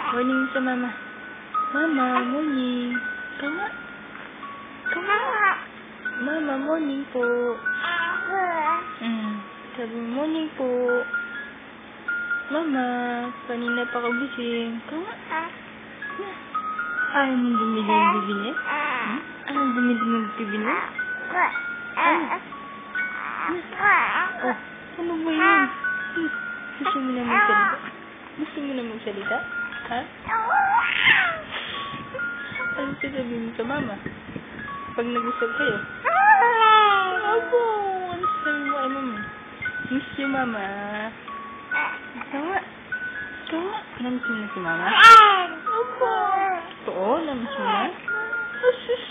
Morning sa mama. Mama, morning. Kawa. Kawa. Mama, morning po. Sabi mo, morning po. Mama, kanina pa ka gising. Kawa. Ayaw mong bumili ng bibili? Ayaw mong bumili ng bibili? Oh, ano ba yun? Gusto mo na magsalita? Gusto mo na magsalita? Ha? Ano sasabihin mo sa mama? Pag nag-usap kayo? Abo! Ano sasabihin mo kay mama? Miss you, mama. Kawa? Kawa? Namiss mo na si mama? Abo! Oo, namiss mo na? Asus!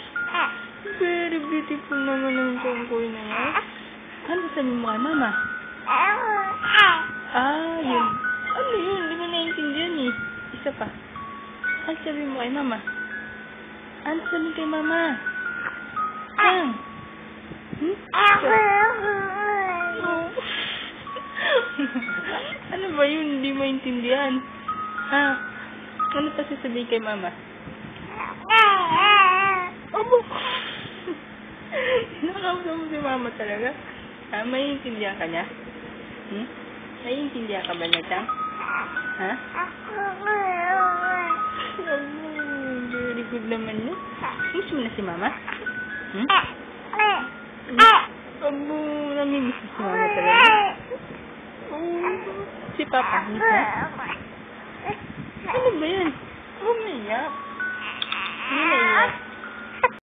Very beautiful naman ang tungkoy na yan. Ano sasabihin mo kay mama? Yun. Ano yun? Hindi mo naiintindihan eh. Isa pa. Ano sabihin mo kay mama? Ano sabihin kay mama? Ano ba yun? Hindi mo intindihan. Ano pa sasabihin kay mama? Abo! Nakausap mo si mama talaga? May intindihan ka niya? Naiintindihan ka ba niya, Chang? Very good naman yun. Miss mo na si mama? Abo, namimiss mo si mama talaga? Si papa, miss mo? Ano ba yan? Huwag naiyak. Hindi naiyak.